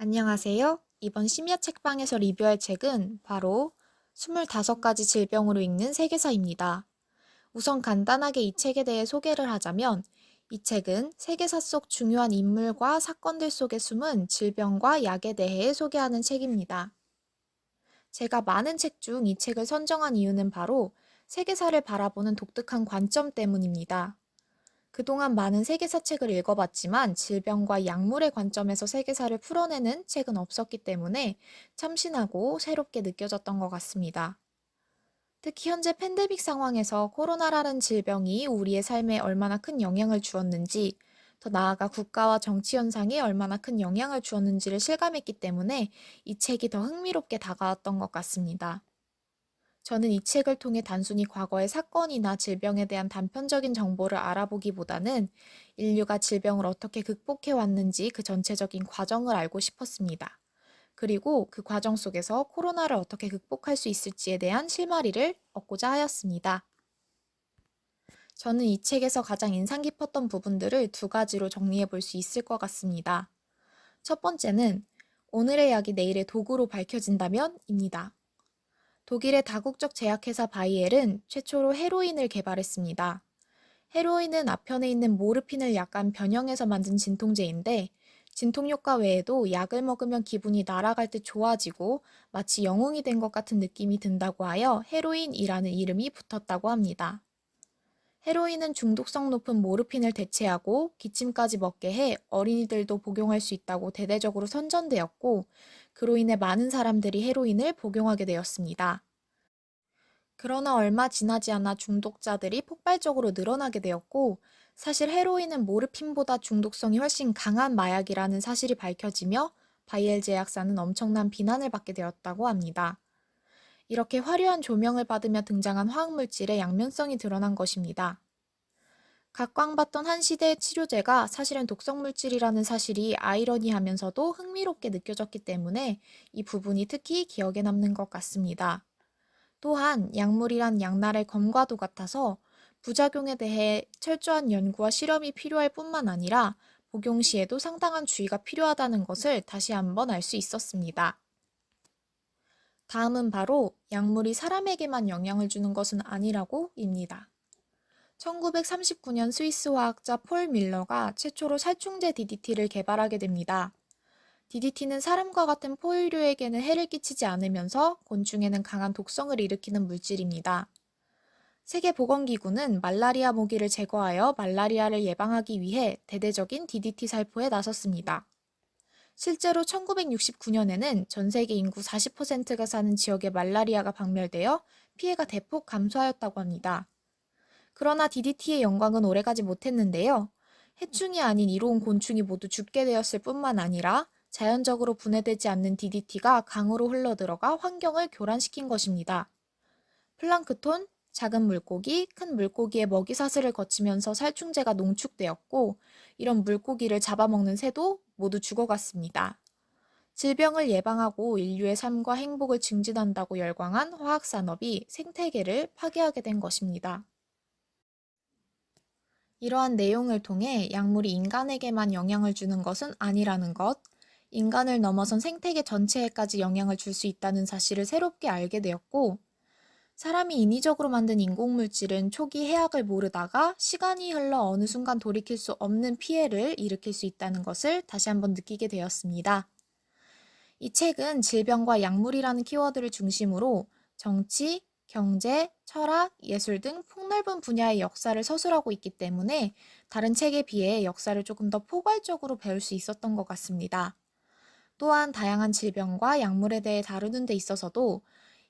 안녕하세요. 이번 심야 책방에서 리뷰할 책은 바로 25가지 질병으로 읽는 세계사입니다. 우선 간단하게 이 책에 대해 소개를 하자면 이 책은 세계사 속 중요한 인물과 사건들 속에 숨은 질병과 약에 대해 소개하는 책입니다. 제가 많은 책 중 이 책을 선정한 이유는 바로 세계사를 바라보는 독특한 관점 때문입니다. 그동안 많은 세계사 책을 읽어봤지만 질병과 약물의 관점에서 세계사를 풀어내는 책은 없었기 때문에 참신하고 새롭게 느껴졌던 것 같습니다. 특히 현재 팬데믹 상황에서 코로나라는 질병이 우리의 삶에 얼마나 큰 영향을 주었는지, 더 나아가 국가와 정치 현상에 얼마나 큰 영향을 주었는지를 실감했기 때문에 이 책이 더 흥미롭게 다가왔던 것 같습니다. 저는 이 책을 통해 단순히 과거의 사건이나 질병에 대한 단편적인 정보를 알아보기보다는 인류가 질병을 어떻게 극복해 왔는지 그 전체적인 과정을 알고 싶었습니다. 그리고 그 과정 속에서 코로나를 어떻게 극복할 수 있을지에 대한 실마리를 얻고자 하였습니다. 저는 이 책에서 가장 인상 깊었던 부분들을 두 가지로 정리해 볼 수 있을 것 같습니다. 첫 번째는 오늘의 약이 내일의 도구로 밝혀진다면입니다. 독일의 다국적 제약회사 바이엘은 최초로 헤로인을 개발했습니다. 헤로인은 아편에 있는 모르핀을 약간 변형해서 만든 진통제인데 진통 효과 외에도 약을 먹으면 기분이 날아갈 듯 좋아지고 마치 영웅이 된 것 같은 느낌이 든다고 하여 헤로인이라는 이름이 붙었다고 합니다. 헤로인은 중독성 높은 모르핀을 대체하고 기침까지 먹게 해 어린이들도 복용할 수 있다고 대대적으로 선전되었고 그로 인해 많은 사람들이 헤로인을 복용하게 되었습니다. 그러나 얼마 지나지 않아 중독자들이 폭발적으로 늘어나게 되었고, 사실 헤로인은 모르핀보다 중독성이 훨씬 강한 마약이라는 사실이 밝혀지며 바이엘 제약사는 엄청난 비난을 받게 되었다고 합니다. 이렇게 화려한 조명을 받으며 등장한 화학물질의 양면성이 드러난 것입니다. 각광받던 한 시대의 치료제가 사실은 독성물질이라는 사실이 아이러니하면서도 흥미롭게 느껴졌기 때문에 이 부분이 특히 기억에 남는 것 같습니다. 또한 약물이란 양날의 검과도 같아서 부작용에 대해 철저한 연구와 실험이 필요할 뿐만 아니라 복용 시에도 상당한 주의가 필요하다는 것을 다시 한번 알 수 있었습니다. 다음은 바로 약물이 사람에게만 영향을 주는 것은 아니라고입니다. 1939년 스위스 화학자 폴 밀러가 최초로 살충제 DDT를 개발하게 됩니다. DDT는 사람과 같은 포유류에게는 해를 끼치지 않으면서 곤충에는 강한 독성을 일으키는 물질입니다. 세계보건기구는 말라리아 모기를 제거하여 말라리아를 예방하기 위해 대대적인 DDT 살포에 나섰습니다. 실제로 1969년에는 전 세계 인구 40%가 사는 지역에 말라리아가 박멸되어 피해가 대폭 감소하였다고 합니다. 그러나 DDT의 영광은 오래가지 못했는데요. 해충이 아닌 이로운 곤충이 모두 죽게 되었을 뿐만 아니라 자연적으로 분해되지 않는 DDT가 강으로 흘러들어가 환경을 교란시킨 것입니다. 플랑크톤, 작은 물고기, 큰 물고기의 먹이 사슬을 거치면서 살충제가 농축되었고 이런 물고기를 잡아먹는 새도 모두 죽어갔습니다. 질병을 예방하고 인류의 삶과 행복을 증진한다고 열광한 화학산업이 생태계를 파괴하게 된 것입니다. 이러한 내용을 통해 약물이 인간에게만 영향을 주는 것은 아니라는 것, 인간을 넘어선 생태계 전체에까지 영향을 줄 수 있다는 사실을 새롭게 알게 되었고, 사람이 인위적으로 만든 인공물질은 초기 해악을 모르다가 시간이 흘러 어느 순간 돌이킬 수 없는 피해를 일으킬 수 있다는 것을 다시 한번 느끼게 되었습니다. 이 책은 질병과 약물이라는 키워드를 중심으로 정치, 경제, 철학, 예술 등 폭넓은 분야의 역사를 서술하고 있기 때문에 다른 책에 비해 역사를 조금 더 포괄적으로 배울 수 있었던 것 같습니다. 또한 다양한 질병과 약물에 대해 다루는 데 있어서도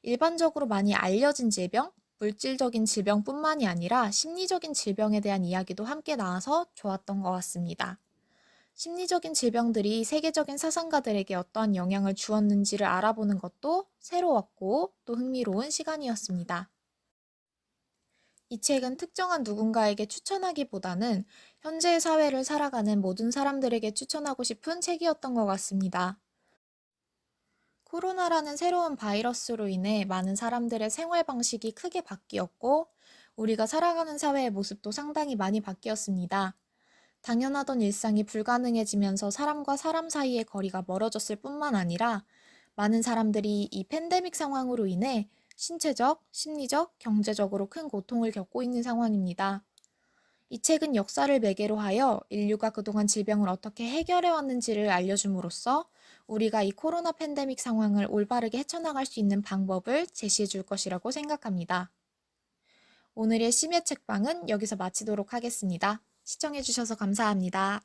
일반적으로 많이 알려진 질병, 물질적인 질병뿐만이 아니라 심리적인 질병에 대한 이야기도 함께 나와서 좋았던 것 같습니다. 심리적인 질병들이 세계적인 사상가들에게 어떠한 영향을 주었는지를 알아보는 것도 새로웠고 또 흥미로운 시간이었습니다. 이 책은 특정한 누군가에게 추천하기보다는 현재의 사회를 살아가는 모든 사람들에게 추천하고 싶은 책이었던 것 같습니다. 코로나라는 새로운 바이러스로 인해 많은 사람들의 생활 방식이 크게 바뀌었고, 우리가 살아가는 사회의 모습도 상당히 많이 바뀌었습니다. 당연하던 일상이 불가능해지면서 사람과 사람 사이의 거리가 멀어졌을 뿐만 아니라 많은 사람들이 이 팬데믹 상황으로 인해 신체적, 심리적, 경제적으로 큰 고통을 겪고 있는 상황입니다. 이 책은 역사를 매개로 하여 인류가 그동안 질병을 어떻게 해결해 왔는지를 알려줌으로써 우리가 이 코로나 팬데믹 상황을 올바르게 헤쳐나갈 수 있는 방법을 제시해 줄 것이라고 생각합니다. 오늘의 심야 책방은 여기서 마치도록 하겠습니다. 시청해 주셔서 감사합니다.